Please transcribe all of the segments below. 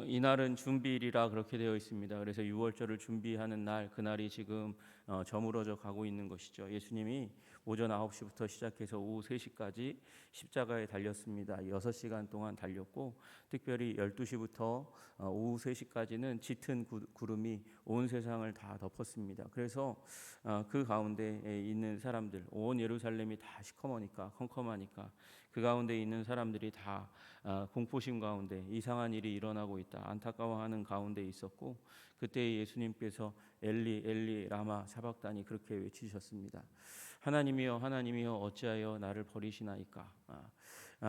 이날은 준비일이라 그렇게 되어 있습니다. 그래서 유월절을 준비하는 날, 그날이 지금 저물어져 가고 있는 것이죠. 예수님이 오전 9시부터 시작해서 오후 3시까지 십자가에 달렸습니다. 6시간 동안 달렸고, 특별히 12시부터 오후 3시까지는 짙은 구름이 온 세상을 다 덮었습니다. 그래서 그 가운데 있는 사람들, 온 예루살렘이 다 시커머니까, 컴컴하니까 그 가운데 있는 사람들이 다 공포심 가운데 이상한 일이 일어나고 있다, 안타까워하는 가운데 있었고, 그때 예수님께서 엘리 엘리 라마 사박다니 그렇게 외치셨습니다. 하나님이여 하나님이여 어찌하여 나를 버리시나이까.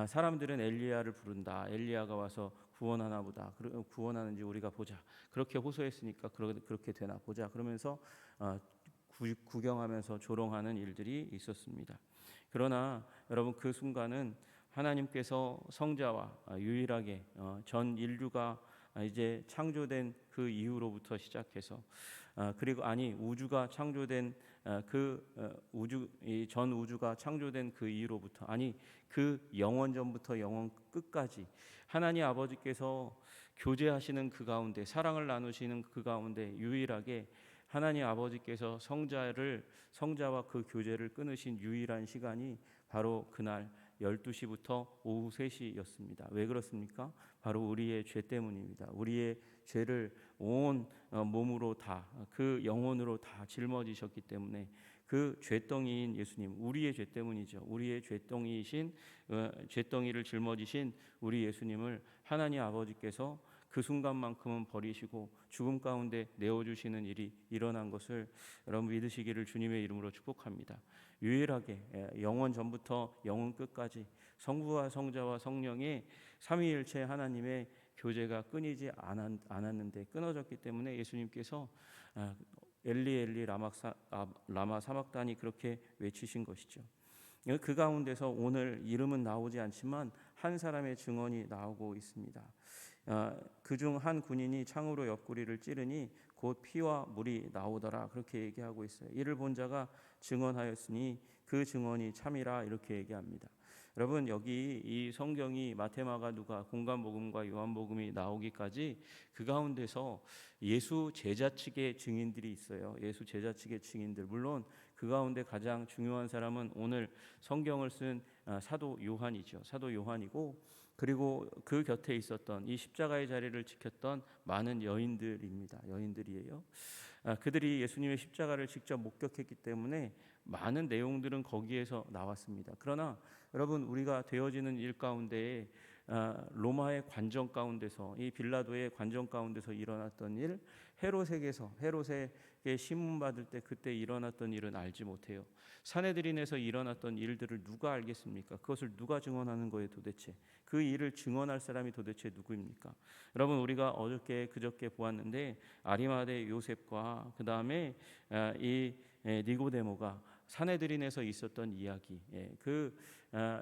사람들은 엘리야를 부른다. 엘리야가 와서 구원하나 보다. 구원하는지 우리가 보자. 그렇게 호소했으니까 그렇게 되나 보자. 그러면서 구경하면서 조롱하는 일들이 있었습니다. 그러나 여러분, 그 순간은 하나님께서 성자와 유일하게 전 인류가 이제 창조된 그 이후로부터 시작해서 그리고 우주가 창조된 전 우주가 창조된 그 이후로부터, 그 영원 전부터 영원 끝까지 하나님 아버지께서 교제하시는 그 가운데, 사랑을 나누시는 그 가운데 유일하게 하나님 아버지께서 성자와 그 교제를 끊으신 유일한 시간이 바로 그날 12시부터 오후 3시였습니다. 왜 그렇습니까? 바로 우리의 죄 때문입니다. 우리의 죄를 온 몸으로 다, 그 영혼으로 다 짊어지셨기 때문에, 그 죄덩이인 예수님, 우리의 죄 때문이죠. 우리의 죄덩이를 짊어지신 우리 예수님을 하나님 아버지께서 그 순간만큼은 버리시고 죽음 가운데 내어주시는 일이 일어난 것을 여러분 믿으시기를 주님의 이름으로 축복합니다. 유일하게 영원 전부터 영원 끝까지 성부와 성자와 성령의 삼위일체 하나님의 교제가 끊이지 않았는데, 끊어졌기 때문에 예수님께서 엘리 엘리 라마 사박다니 그렇게 외치신 것이죠. 그 가운데서 오늘 이름은 나오지 않지만 한 사람의 증언이 나오고 있습니다. 그중 한 군인이 창으로 옆구리를 찌르니 곧 피와 물이 나오더라, 그렇게 얘기하고 있어요. 이를 본 자가 증언하였으니 그 증언이 참이라, 이렇게 얘기합니다. 여러분, 여기 이 성경이 마태, 마가, 누가, 공관복음과 요한복음이 나오기까지 그 가운데서 예수 제자 측의 증인들이 있어요. 예수 제자 측의 증인들, 물론 그 가운데 가장 중요한 사람은 오늘 성경을 쓴 사도 요한이죠. 사도 요한이고, 그리고 그 곁에 있었던 이 십자가의 자리를 지켰던 많은 여인들입니다. 여인들이에요. 그들이 예수님의 십자가를 직접 목격했기 때문에 많은 내용들은 거기에서 나왔습니다. 그러나 여러분, 우리가 되어지는 일 가운데에 로마의 관정 가운데서, 이 빌라도의 관정 가운데서 일어났던 일, 헤롯에게 신문 받을 때 그때 일어났던 일은 알지 못해요. 산헤드린에서 일어났던 일들을 누가 알겠습니까? 그것을 누가 증언하는 거예요 도대체? 그 일을 증언할 사람이 도대체 누구입니까? 여러분, 우리가 그저께 보았는데, 아리마대 요셉과 그 다음에 이 니고데모가 산헤드린에서 있었던 이야기,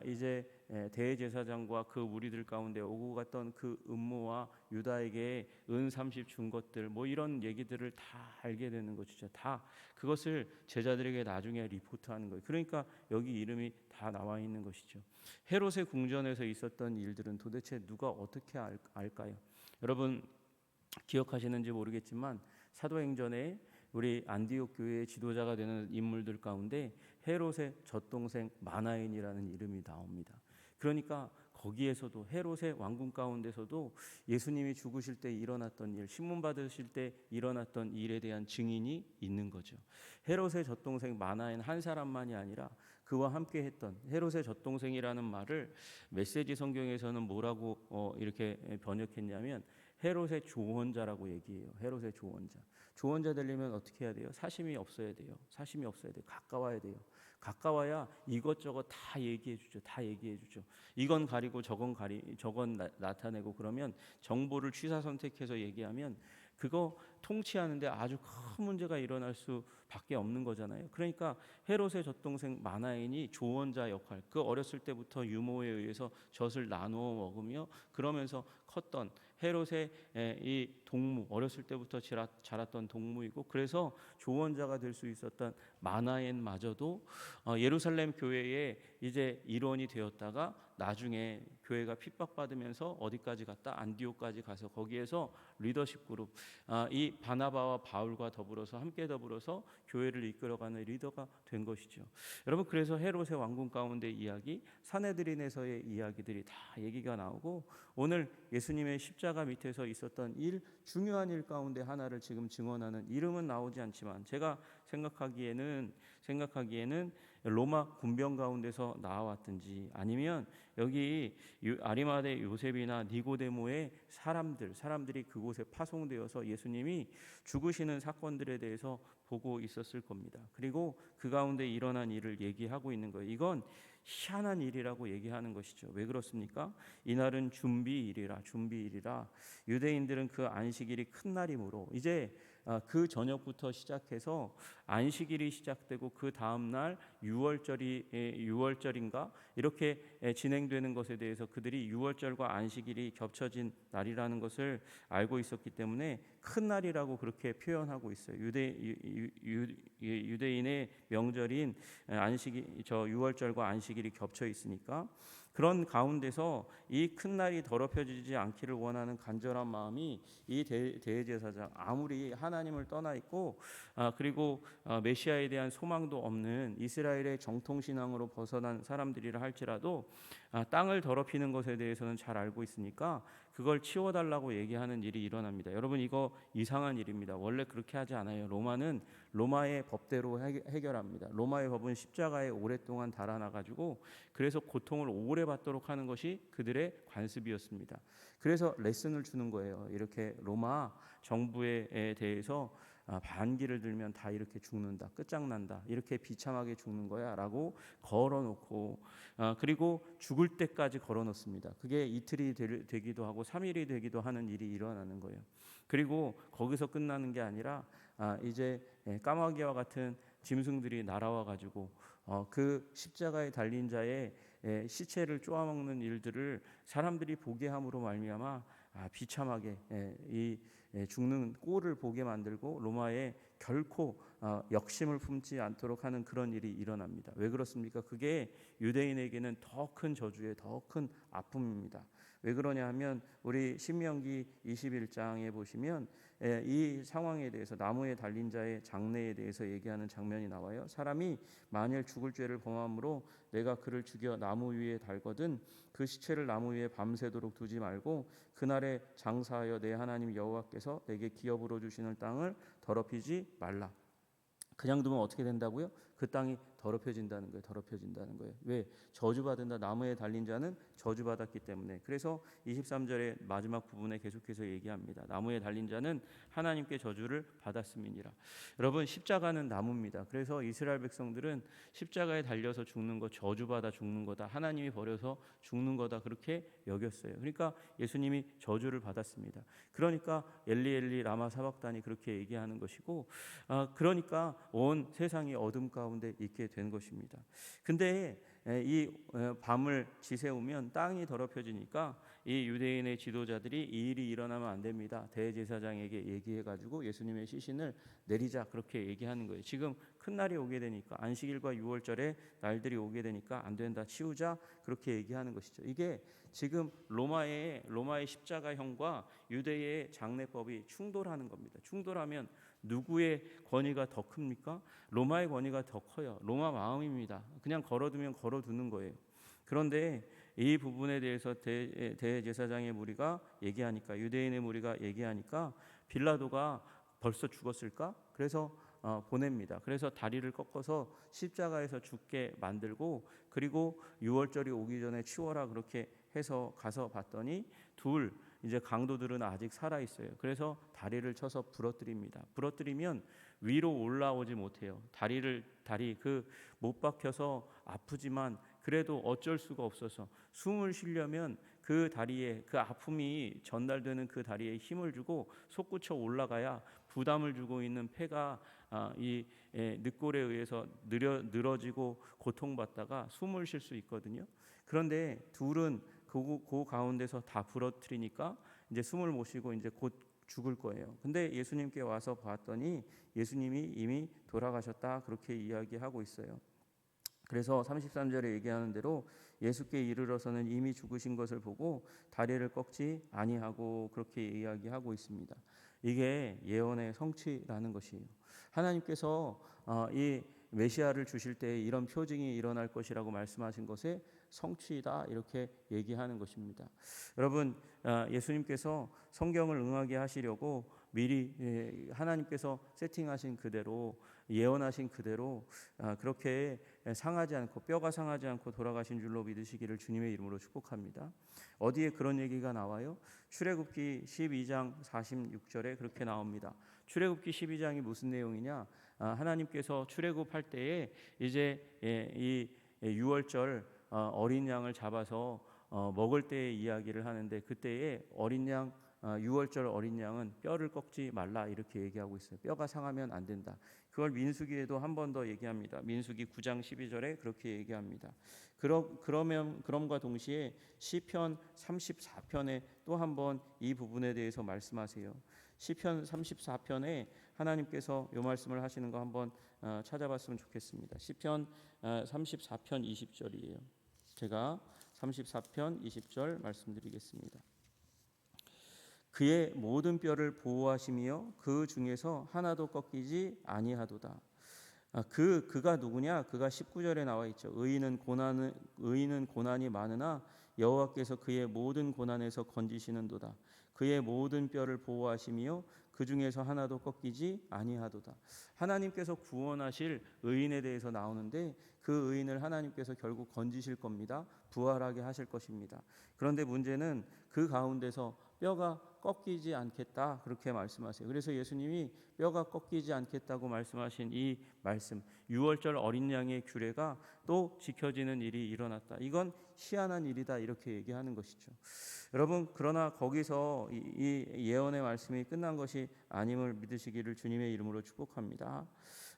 이제 대제사장과 그 무리들 가운데 오고 갔던 그 음모와 유다에게 은 30 준 것들, 뭐 이런 얘기들을 다 알게 되는 것이죠. 다 그것을 제자들에게 나중에 리포트하는 거예요. 그러니까 여기 이름이 다 나와 있는 것이죠. 헤롯의 궁전에서 있었던 일들은 도대체 누가 어떻게 알까요? 여러분, 기억하시는지 모르겠지만 사도행전에 우리 안디옥 교회의 지도자가 되는 인물들 가운데 헤롯의 젖동생 마나엔이라는 이름이 나옵니다. 그러니까 거기에서도, 헤롯의 왕궁 가운데서도 예수님이 죽으실 때 일어났던 일, 신문 받으실 때 일어났던 일에 대한 증인이 있는 거죠. 헤롯의 젖동생 마나엔 한 사람만이 아니라 그와 함께 했던, 헤롯의 젖동생이라는 말을 메시지 성경에서는 뭐라고 이렇게 번역했냐면 헤롯의 조언자라고 얘기해요. 헤롯의 조언자. 조언자 되려면 어떻게 해야 돼요? 사심이 없어야 돼요. 사심이 없어야 돼요. 가까워야 돼요. 가까워야 이것저것 다 얘기해 주죠. 다 얘기해 주죠. 이건 가리고 저건 나타내고, 그러면 정보를 취사 선택해서 얘기하면 그거 통치하는데 아주 큰 문제가 일어날 수밖에 없는 거잖아요. 그러니까 헤롯의 젖동생 마나엔이 조언자 역할, 그 어렸을 때부터 유모에 의해서 젖을 나누어 먹으며 그러면서 컸던 헤롯의 이 동무, 어렸을 때부터 자랐던 동무이고, 그래서 조언자가 될 수 있었던 마나엔마저도 예루살렘 교회의 이제 일원이 되었다가 나중에 교회가 핍박받으면서 어디까지 갔다? 안디옥까지 가서 거기에서 리더십 그룹, 이 바나바와 바울과 더불어서 함께 더불어서 교회를 이끌어가는 리더가 된 것이죠. 여러분, 그래서 헤롯의 왕궁 가운데 이야기, 산헤드린에서의 이야기들이 다 얘기가 나오고, 오늘 예수님의 십자가 밑에서 있었던 일, 중요한 일 가운데 하나를 지금 증언하는, 이름은 나오지 않지만 제가 생각하기에는 로마 군병 가운데서 나왔든지, 아니면 여기 아리마대 요셉이나 니고데모의 사람들이 그곳에 파송되어서 예수님이 죽으시는 사건들에 대해서 보고 있었을 겁니다. 그리고 그 가운데 일어난 일을 얘기하고 있는 거예요. 이건 희한한 일이라고 얘기하는 것이죠. 왜 그렇습니까? 이날은 준비일이라. 유대인들은 그 안식일이 큰 날이므로 이제 그 저녁부터 시작해서 안식일이 시작되고 그 다음 날 유월절인가 이렇게 진행되는 것에 대해서 그들이 유월절과 안식일이 겹쳐진 날이라는 것을 알고 있었기 때문에 큰 날이라고 그렇게 표현하고 있어요. 유대인의 명절인 유월절과 안식일이 겹쳐 있으니까, 그런 가운데서 이 큰 날이 더럽혀지지 않기를 원하는 간절한 마음이 이 대제사장, 아무리 하나님을 떠나 있고 그리고 메시아에 대한 소망도 없는 이스라엘의 정통신앙으로 벗어난 사람들이라 할지라도 땅을 더럽히는 것에 대해서는 잘 알고 있으니까 그걸 치워달라고 얘기하는 일이 일어납니다. 여러분, 이거 이상한 일입니다. 원래 그렇게 하지 않아요. 로마는 로마의 법대로 해결합니다. 로마의 법은 십자가에 오랫동안 달아나가지고 그래서 고통을 오래 받도록 하는 것이 그들의 관습이었습니다. 그래서 레슨을 주는 거예요. 이렇게 로마 정부에 대해서 반기를 들면 다 이렇게 죽는다, 끝장난다, 이렇게 비참하게 죽는 거야 라고 걸어놓고, 그리고 죽을 때까지 걸어놓습니다. 그게 이틀이 되기도 하고 3일이 되기도 하는 일이 일어나는 거예요. 그리고 거기서 끝나는 게 아니라 이제 까마귀와 같은 짐승들이 날아와 가지고 그 십자가에 달린 자의 시체를 쪼아먹는 일들을 사람들이 보게 함으로 말미암아 비참하게 이 죽는 꼴을 보게 만들고 로마에 결코 역심을 품지 않도록 하는 그런 일이 일어납니다. 왜 그렇습니까? 그게 유대인에게는 더 큰 저주의 더 큰 아픔입니다. 왜 그러냐 하면 우리 신명기 21장에 보시면 이 상황에 대해서, 나무에 달린 자의 장례에 대해서 얘기하는 장면이 나와요. 사람이 만일 죽을 죄를 범함으로 내가 그를 죽여 나무 위에 달거든 그 시체를 나무 위에 밤새도록 두지 말고 그날에 장사하여 내 하나님 여호와께서 내게 기업으로 주시는 땅을 더럽히지 말라. 그냥 두면 어떻게 된다고요? 그 땅이 더럽혀진다는 거예요. 왜? 저주받은다. 나무에 달린 자는 저주받았기 때문에. 그래서 23절의 마지막 부분에 계속해서 얘기합니다. 나무에 달린 자는 하나님께 저주를 받았음이니라. 여러분, 십자가는 나무입니다. 그래서 이스라엘 백성들은 십자가에 달려서 죽는 거 저주받아 죽는 거다, 하나님이 버려서 죽는 거다, 그렇게 여겼어요. 그러니까 예수님이 저주를 받았습니다. 그러니까 엘리 엘리 라마 사박단이 그렇게 얘기하는 것이고, 그러니까 온 세상이 어둠 가운데 있게 된 것입니다. 근데 이 밤을 지새우면 땅이 더럽혀지니까 이 유대인의 지도자들이 이 일이 일어나면 안 됩니다. 대제사장에게 얘기해가지고 예수님의 시신을 내리자, 그렇게 얘기하는 거예요. 지금 큰 날이 오게 되니까, 안식일과 유월절에 날들이 오게 되니까 안 된다, 치우자, 그렇게 얘기하는 것이죠. 이게 지금 로마의 십자가형과 유대의 장례법이 충돌하는 겁니다. 충돌하면 누구의 권위가 더 큽니까? 로마의 권위가 더 커요. 로마 마음입니다. 그냥 걸어두면 걸어두는 거예요. 그런데 이 부분에 대해서 대제사장의 무리가 얘기하니까, 유대인의 무리가 얘기하니까 빌라도가 벌써 죽었을까? 그래서 보냅니다. 그래서 다리를 꺾어서 십자가에서 죽게 만들고, 그리고 유월절이 오기 전에 치워라, 그렇게 해서 가서 봤더니 이제 강도들은 아직 살아 있어요. 그래서 다리를 쳐서 부러뜨립니다. 부러뜨리면 위로 올라오지 못해요. 다리 못 박혀서 아프지만 그래도 어쩔 수가 없어서 숨을 쉬려면 그 다리에, 그 아픔이 전달되는 그 다리에 힘을 주고 솟구쳐 올라가야 부담을 주고 있는 폐가 이 늑골에 의해서 늘어지고 고통받다가 숨을 쉴 수 있거든요. 그런데 둘은 그 가운데서 다 부러뜨리니까 이제 숨을 못 쉬고 이제 곧 죽을 거예요. 근데 예수님께 와서 봤더니 예수님이 이미 돌아가셨다, 그렇게 이야기하고 있어요. 그래서 33절에 얘기하는 대로 예수께 이르러서는 이미 죽으신 것을 보고 다리를 꺾지 아니하고 그렇게 이야기하고 있습니다. 이게 예언의 성취라는 것이에요. 하나님께서 이 메시아를 주실 때 이런 표징이 일어날 것이라고 말씀하신 것의 성취다 이렇게 얘기하는 것입니다. 여러분, 예수님께서 성경을 응하게 하시려고 미리 하나님께서 세팅하신 그대로 예언하신 그대로 그렇게 상하지 않고 뼈가 상하지 않고 돌아가신 줄로 믿으시기를 주님의 이름으로 축복합니다. 어디에 그런 얘기가 나와요? 출애굽기 12장 46절에 그렇게 나옵니다. 출애굽기 12장이 무슨 내용이냐? 하나님께서 출애굽할 때에 이제 이 유월절 어린 양을 잡아서 먹을 때의 이야기를 하는데 그때에 어린 양 유월절 어린 양은 뼈를 꺾지 말라 이렇게 얘기하고 있어요. 뼈가 상하면 안 된다. 그걸 민수기에도 한 번 더 얘기합니다. 민수기 9장 12절에 그렇게 얘기합니다. 그럼과 동시에 시편 34편에 또 한 번 이 부분에 대해서 말씀하세요. 시편 34편에 하나님께서 이 말씀을 하시는 거 한번 찾아봤으면 좋겠습니다. 시편 34편 20절이에요. 제가 34편 20절 말씀드리겠습니다. 그의 모든 뼈를 보호하시며 그 중에서 하나도 꺾이지 아니하도다. 그가 누구냐? 그가 19절에 나와 있죠. 의인은 고난이 많으나 여호와께서 그의 모든 고난에서 건지시는도다. 그의 모든 뼈를 보호하시며 그 중에서 하나도 꺾이지 아니하도다. 하나님께서 구원하실 의인에 대해서 나오는데 그 의인을 하나님께서 결국 건지실 겁니다. 부활하게 하실 것입니다. 그런데 문제는 그 가운데서 뼈가 꺾이지 않겠다 그렇게 말씀하세요. 그래서 예수님이 뼈가 꺾이지 않겠다고 말씀하신 이 말씀, 유월절 어린 양의 규례가 또 지켜지는 일이 일어났다. 이건 희한한 일이다 이렇게 얘기하는 것이죠. 여러분, 그러나 거기서 이 예언의 말씀이 끝난 것이 아님을 믿으시기를 주님의 이름으로 축복합니다.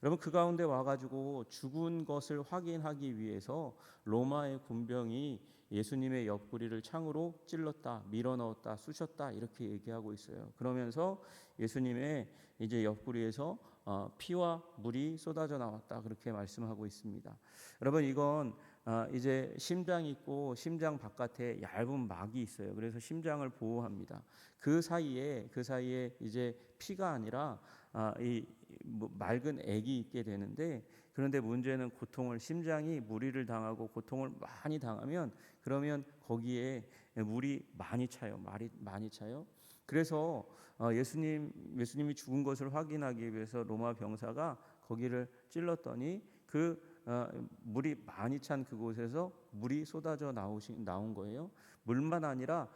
여러분, 그 가운데 와가지고 죽은 것을 확인하기 위해서 로마의 군병이 예수님의 옆구리를 창으로 찔렀다, 밀어넣었다, 쑤셨다 이렇게 얘기하고 있어요. 그러면서 예수님의 이제 옆구리에서 피와 물이 쏟아져 나왔다 그렇게 말씀하고 있습니다. 여러분, 이건 이제 심장이 있고 심장 바깥에 얇은 막이 있어요. 그래서 심장을 보호합니다. 그 사이에 이제 피가 아니라 이 맑은 액이 있게 되는데, 그런데 문제는 심장이 무리를 당하고 고통을 많이 당하면 그러면 거기에 물이 많이 차요. 많이 차요. 그래서 예수님이 죽은 것을 확인하기 위해서 로마 병사가 거기를 찔렀더니 물이 많이 찬 그곳에서 물이 쏟아져 나온 거예요. 물만 아니라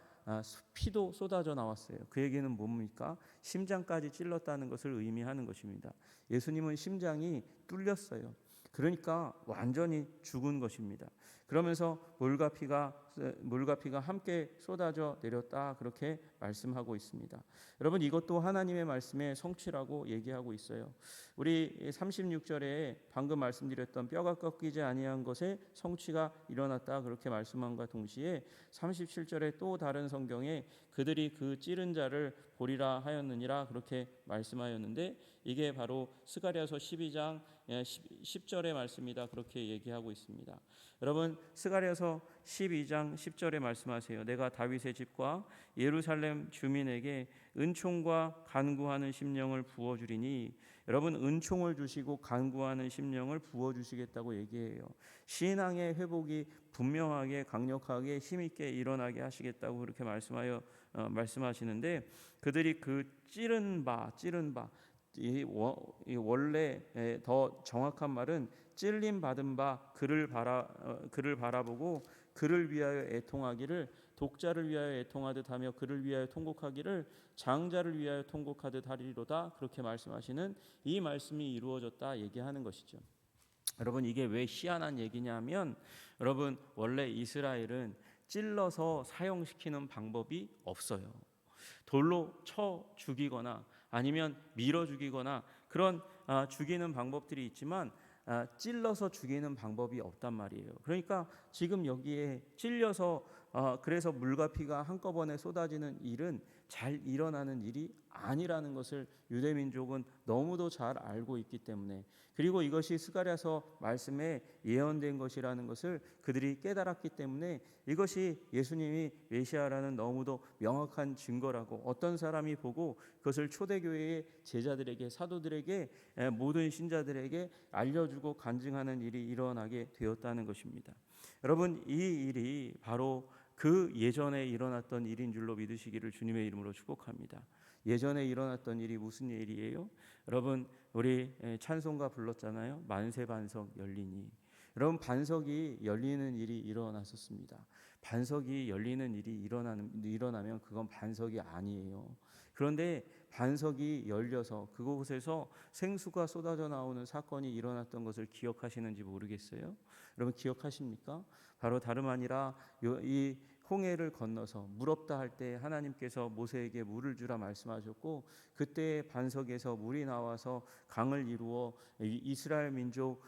피도 쏟아져 나왔어요. 그 얘기는 뭡니까? 심장까지 찔렀다는 것을 의미하는 것입니다. 예수님은 심장이 뚫렸어요. 그러니까 완전히 죽은 것입니다. 그러면서 물과 피가 함께 쏟아져 내렸다 그렇게 말씀하고 있습니다. 여러분, 이것도 하나님의 말씀의 성취라고 얘기하고 있어요. 우리 36절에 방금 말씀드렸던 뼈가 꺾이지 아니한 것의 성취가 일어났다 그렇게 말씀함과 동시에 37절에 또 다른 성경에 그들이 그 찌른 자를 보리라 하였느니라 그렇게 말씀하였는데, 이게 바로 스가랴서 12장 10절의 말씀이다 그렇게 얘기하고 있습니다. 여러분, 스가랴서 12장 10절에 말씀하세요. 내가 다윗의 집과 예루살렘 주민에게 은총과 간구하는 심령을 부어주리니, 여러분, 은총을 주시고 간구하는 심령을 부어주시겠다고 얘기해요. 신앙의 회복이 분명하게 강력하게 힘있게 일어나게 하시겠다고 그렇게 말씀하시는데, 그들이 그 찌른 바 이 원래 더 정확한 말은 찔림 받은 바 그를 바라보고 그를 위하여 애통하기를, 독자를 위하여 애통하듯 하며 그를 위하여 통곡하기를 장자를 위하여 통곡하듯 하리로다 그렇게 말씀하시는 이 말씀이 이루어졌다 얘기하는 것이죠. 여러분, 이게 왜 희한한 얘기냐면, 여러분, 원래 이스라엘은 찔러서 사형시키는 방법이 없어요. 돌로 쳐 죽이거나 아니면 밀어 죽이거나 그런 죽이는 방법들이 있지만 찔러서 죽이는 방법이 없단 말이에요. 그러니까 지금 여기에 찔려서 그래서 물과 피가 한꺼번에 쏟아지는 일은 잘 일어나는 일이 아니라는 것을 유대민족은 너무도 잘 알고 있기 때문에, 그리고 이것이 스가랴서 말씀에 예언된 것이라는 것을 그들이 깨달았기 때문에 이것이 예수님이 메시아라는 너무도 명확한 증거라고 어떤 사람이 보고 그것을 초대교회의 제자들에게, 사도들에게, 모든 신자들에게 알려주고 간증하는 일이 일어나게 되었다는 것입니다. 여러분, 이 일이 바로 그 예전에 일어났던 일인 줄로 믿으시기를 주님의 이름으로 축복합니다. 예전에 일어났던 일이 무슨 일이에요? 여러분, 우리 찬송가 불렀잖아요. 만세 반석 열리니. 여러분, 반석이 열리는 일이 일어났었습니다. 반석이 열리는 일이 일어나면 그건 반석이 아니에요. 그런데 반석이 열려서 그곳에서 생수가 쏟아져 나오는 사건이 일어났던 것을 기억하시는지 모르겠어요. 여러분, 기억하십니까? 바로 다름 아니라 이 홍해를 건너서 물 없다 할 때 하나님께서 모세에게 물을 주라 말씀하셨고, 그때 반석에서 물이 나와서 강을 이루어 이스라엘 민족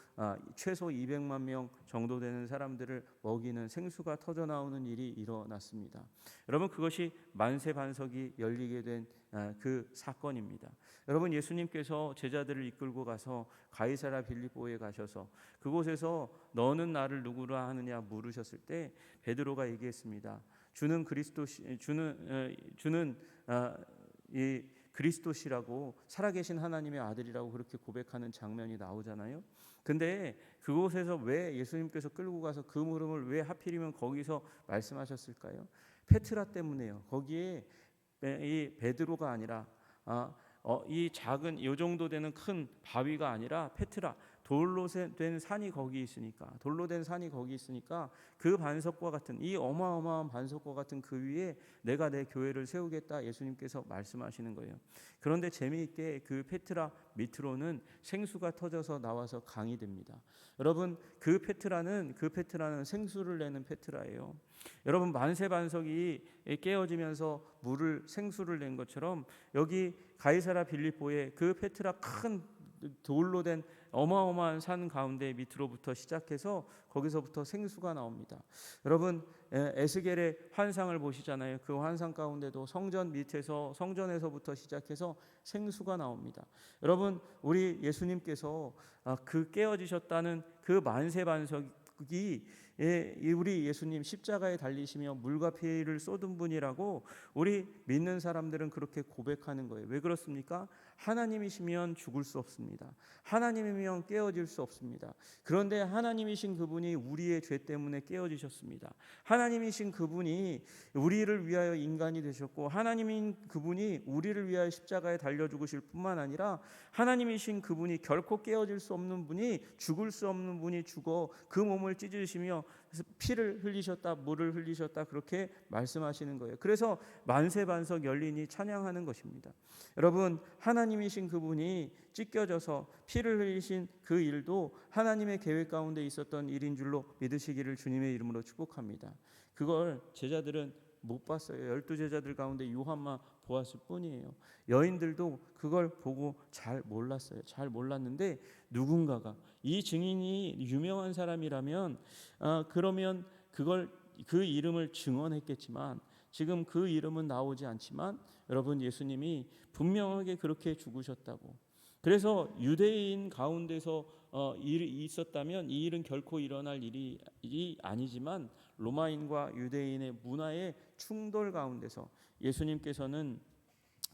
최소 200만 명 정도 되는 사람들을 먹이는 생수가 터져 나오는 일이 일어났습니다. 여러분, 그것이 만세 반석이 열리게 된 그 사건입니다. 여러분, 예수님께서 제자들을 이끌고 가서 가이사랴 빌립보에 가셔서 그곳에서 너는 나를 누구라 하느냐 물으셨을 때 베드로가 얘기했습니다. 주는 이 그리스도시라고, 살아계신 하나님의 아들이라고 그렇게 고백하는 장면이 나오잖아요. 근데 그곳에서 왜 예수님께서 끌고 가서 그 물음을 왜 하필이면 거기서 말씀하셨을까요? 페트라 때문에요. 거기에 이 베드로가 아니라 이 작은 이 정도 되는 큰 바위가 아니라 페트라, 돌로 된 산이 거기 있으니까, 그 반석과 같은, 이 어마어마한 반석과 같은 그 위에 내가 내 교회를 세우겠다 예수님께서 말씀하시는 거예요. 그런데 재미있게 그 페트라 밑으로는 생수가 터져서 나와서 강이 됩니다. 여러분, 그 페트라는 생수를 내는 페트라예요. 여러분, 만세 반석이 깨어지면서 생수를 낸 것처럼 여기 가이사랴 빌립보에 그 페트라, 큰 돌로 된 어마어마한 산 가운데 밑으로부터 시작해서 거기서부터 생수가 나옵니다. 여러분, 에스겔의 환상을 보시잖아요. 그 환상 가운데도 성전에서부터 시작해서 생수가 나옵니다. 여러분, 우리 예수님께서 그 깨어지셨다는 그 만세 반석이 우리 예수님 십자가에 달리시며 물과 피를 쏟은 분이라고 우리 믿는 사람들은 그렇게 고백하는 거예요. 왜 그렇습니까? 하나님이시면 죽을 수 없습니다. 하나님이면 깨어질 수 없습니다. 그런데 하나님이신 그분이 우리의 죄 때문에 깨어지셨습니다. 하나님이신 그분이 우리를 위하여 인간이 되셨고, 하나님인 그분이 우리를 위하여 십자가에 달려 죽으실 뿐만 아니라 하나님이신 그분이 결코 깨어질 수 없는 분이, 죽을 수 없는 분이 죽어 그 몸을 찢으시며 피를 흘리셨다, 물을 흘리셨다, 그렇게 말씀하시는 거예요. 그래서 만세 반석 열리니 찬양하는 것입니다. 여러분, 하나님이신 그분이 찢겨져서 피를 흘리신 그 일도 하나님의 계획 가운데 있었던 일인 줄로 믿으시기를 주님의 이름으로 축복합니다. 그걸 제자들은 못 봤어요. 12제자들 가운데 요한만 보았을 뿐이에요. 여인들도 그걸 보고 잘 몰랐어요. 잘 몰랐는데 누군가가, 이 증인이 유명한 사람이라면 그러면 그 이름을 증언했겠지만, 지금 그 이름은 나오지 않지만 여러분, 예수님이 분명하게 그렇게 죽으셨다고. 그래서 유대인 가운데서 일이 있었다면 이 일은 결코 일어날 일이 아니지만 로마인과 유대인의 문화의 충돌 가운데서 예수님께서는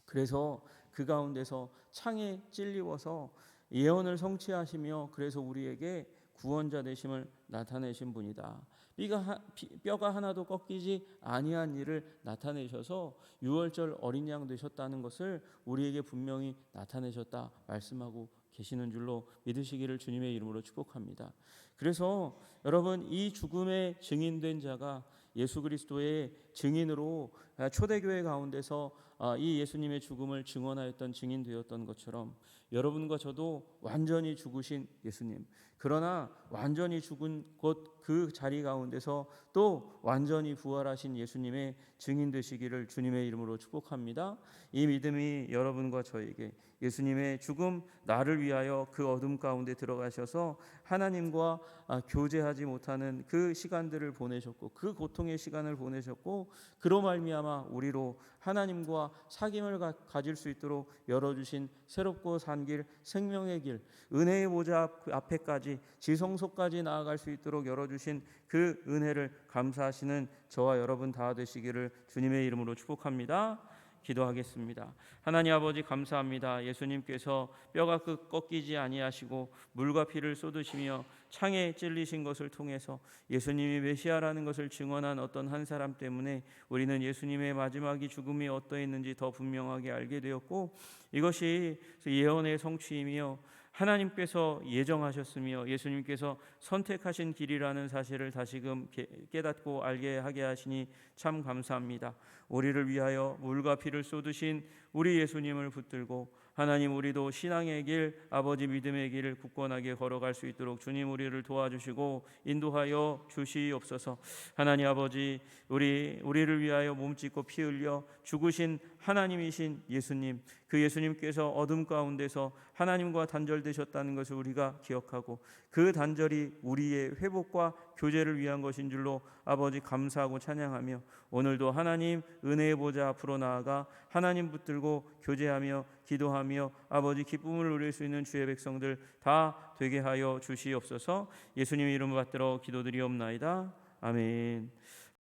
그래서 그 가운데서 창에 찔리워서 예언을 성취하시며, 그래서 우리에게 구원자 되심을 나타내신 분이다. 뼈가 하나도 꺾이지 아니한 일을 나타내셔서 유월절 어린 양 되셨다는 것을 우리에게 분명히 나타내셨다 말씀하고 계시는 줄로 믿으시기를 주님의 이름으로 축복합니다. 그래서 여러분, 이 죽음의 증인된 자가 예수 그리스도의 증인으로 초대교회 가운데서 이 예수님의 죽음을 증언하였던, 증인되었던 것처럼 여러분과 저도 완전히 죽으신 예수님, 그러나 완전히 죽은 곳 그 자리 가운데서 또 완전히 부활하신 예수님의 증인 되시기를 주님의 이름으로 축복합니다. 이 믿음이 여러분과 저에게 예수님의 죽음, 나를 위하여 그 어둠 가운데 들어가셔서 하나님과 교제하지 못하는 그 시간들을 보내셨고, 그 고통의 시간을 보내셨고, 그로 말미암아 우리로 하나님과 사귐을 가질 수 있도록 열어주신 새롭고 산 길, 생명의 길, 은혜의 보좌 앞에까지 지성소까지 나아갈 수 있도록 열어주신 그 은혜를 감사하시는 저와 여러분 다 되시기를 주님의 이름으로 축복합니다. 기도하겠습니다. 하나님 아버지 감사합니다. 예수님께서 뼈가 꺾이지 아니하시고 물과 피를 쏟으시며 창에 찔리신 것을 통해서 예수님이 메시아라는 것을 증언한 어떤 한 사람 때문에 우리는 예수님의 마지막이 죽음이 어떠했는지 더 분명하게 알게 되었고, 이것이 예언의 성취이며 하나님께서 예정하셨으며 예수님께서 선택하신 길이라는 사실을 다시금 깨닫고 알게 하게 하시니 참 감사합니다. 우리를 위하여 물과 피를 쏟으신 우리 예수님을 붙들고 하나님, 우리도 신앙의 길, 아버지 믿음의 길을 굳건하게 걸어갈 수 있도록 주님 우리를 도와주시고 인도하여 주시옵소서. 하나님 아버지, 우리를 위하여 몸짓고 피 흘려 죽으신 하나님이신 예수님, 그 예수님께서 어둠 가운데서 하나님과 단절되셨다는 것을 우리가 기억하고 그 단절이 우리의 회복과 교제를 위한 것인 줄로 아버지 감사하고 찬양하며 오늘도 하나님 은혜의 보좌 앞으로 나아가 하나님 붙들고 교제하며 기도하며 아버지 기쁨을 누릴 수 있는 주의 백성들 다 되게 하여 주시옵소서. 예수님 이름을 받들어 기도드리옵나이다. 아멘.